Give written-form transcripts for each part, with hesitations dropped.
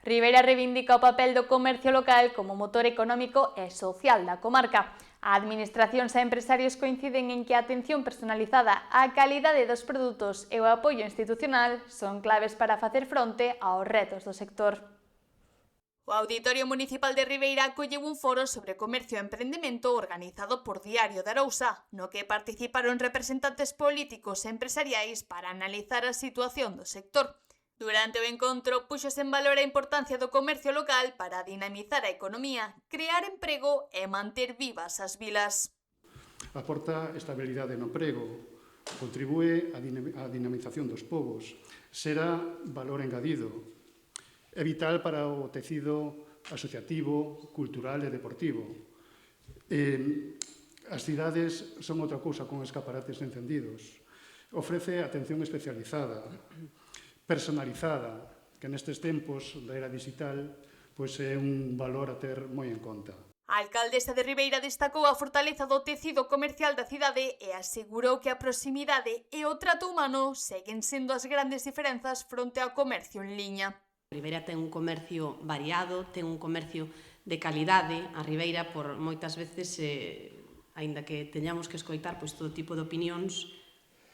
Ribeira reivindica o papel do comercio local como motor económico e social da comarca. A administracións e empresarios coinciden en que a atención personalizada, a calidade dos produtos e o apoio institucional son claves para facer fronte aos retos do sector. O Auditorio Municipal de Ribeira acolleu un foro sobre comercio e emprendemento organizado por Diario de Arousa, no que participaron representantes políticos e empresariais para analizar a situación do sector. Durante o encontro, púxose en valor a importancia do comercio local para dinamizar a economía, crear emprego e manter vivas as vilas. Aporta estabilidade no emprego, contribúe á dinamización dos povos, será valor engadido. É vital para o tecido asociativo, cultural e deportivo. As cidades son outra cousa con escaparates encendidos. Ofrece atención especializada, personalizada, que nestes tempos da era digital é un valor a ter moi en conta. A alcaldesa de Ribeira destacou a fortaleza do tecido comercial da cidade e asegurou que a proximidade e o trato humano seguen sendo as grandes diferenzas fronte ao comercio en liña. Ribeira ten un comercio variado, ten un comercio de calidade. A Ribeira, por moitas veces, aínda que teñamos que escoitar todo tipo de opinións,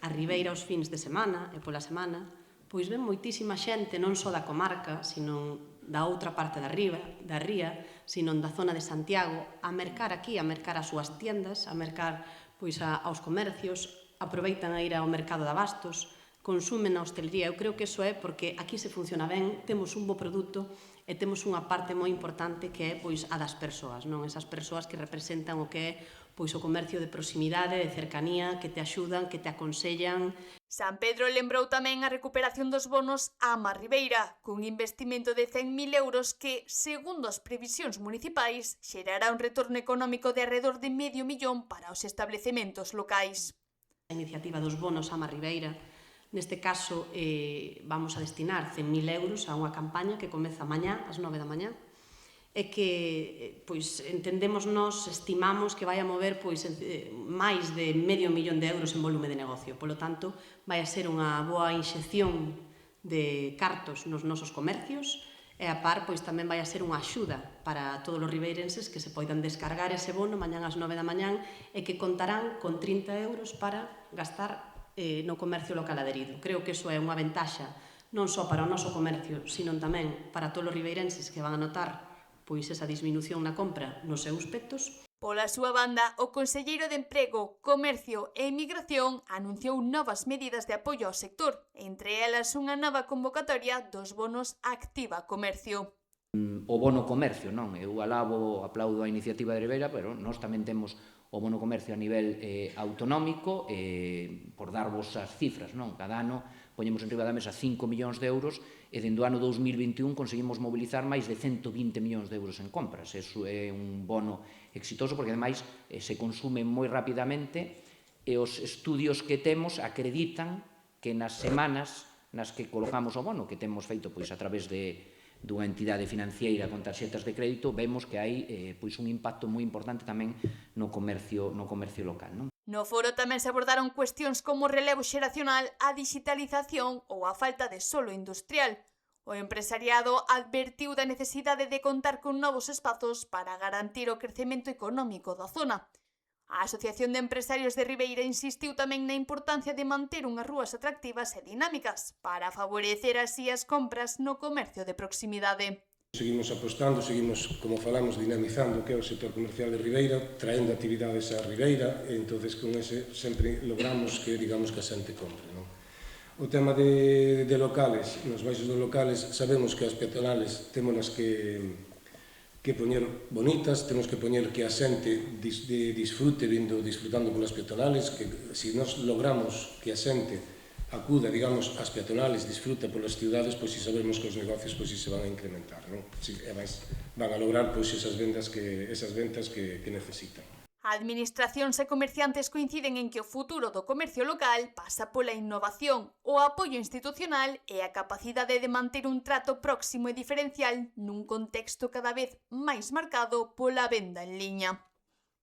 a Ribeira os fins de semana e pola semana, pois ven moitísima xente non só da comarca, sino da outra parte da ría, sino da zona de Santiago, a mercar aquí, a mercar as súas tiendas, a mercar aos comercios, aproveitan a ir ao mercado de abastos, consumen na hostelería. Eu creo que iso é porque aquí se funciona ben, temos un bo produto e temos unha parte moi importante que é a das persoas, non? Esas persoas que representan o que é o comercio de proximidade, de cercanía, que te axudan, que te aconsellan. San Pedro lembrou tamén a recuperación dos bonos Ama Ribeira, cun investimento de 100.000 euros que, segundo as previsións municipais, xerará un retorno económico de arredor de $500.000 para os establecementos locais. A iniciativa dos bonos Ama Ribeira, neste caso, vamos a destinar 100.000 euros a unha campaña que comeza mañá, ás 9 da mañá, e que entendemos nós, estimamos que vai a mover máis de $500.000 en volume de negocio. Polo tanto, vai a ser unha boa inxección de cartos nos nosos comercios e a par tamén vai a ser unha axuda para todos os ribeirenses que se poidan descargar ese bono mañán ás 9 da mañán e que contarán con 30 euros para gastar no comercio local adherido. Creo que iso é unha ventaxa non só para o noso comercio, sino tamén para todos os ribeirenses que van a notar esa disminución na compra nos seus petos. Pola súa banda, o conselleiro de Emprego, Comercio e Emigración anunciou novas medidas de apoio ao sector, entre elas unha nova convocatoria dos bonos Activa Comercio. O bono comercio, non? Eu aplaudo a iniciativa de Ribeira, pero nós tamén temos o bono comercio a nivel autonómico, por darvos as cifras, non? Cada ano poñemos en riba da mesa 5 millóns de euros e dende o ano 2021 conseguimos mobilizar máis de 120 millóns de euros en compras. Eso é un bono exitoso porque, ademais, se consume moi rapidamente e os estudios que temos acreditan que nas semanas nas que colocamos o bono, que temos feito a través dunha entidade financiera con tarxetas de crédito, vemos que hai un impacto moi importante tamén no comercio local, non? No foro tamén se abordaron cuestións como o relevo xeracional, a digitalización ou a falta de solo industrial. O empresariado advertiu da necesidade de contar con novos espazos para garantir o crecemento económico da zona. A Asociación de Empresarios de Ribeira insistiu tamén na importancia de manter unhas rúas atractivas e dinámicas para favorecer así as compras no comercio de proximidade. Seguimos apostando, seguimos, como falamos, dinamizando o que é o sector comercial de Ribeira, traendo actividades a Ribeira, e entonces con ese sempre logramos que, digamos, que a xente compre, non? O tema de locales, nos baixos dos locales, sabemos que as peatonales temos que poñer bonitas, temos que poñer que a xente disfrute disfrutando polas peatonales, que se nos logramos que a xente acuda, digamos, ás peatonales, disfruta polas ciudades, si sabemos que os negocios se van a incrementar, non? E máis van a lograr esas ventas que necesitan. A administracións e comerciantes coinciden en que o futuro do comercio local pasa pola innovación, o apoio institucional e a capacidade de manter un trato próximo e diferencial nun contexto cada vez máis marcado pola venda en liña.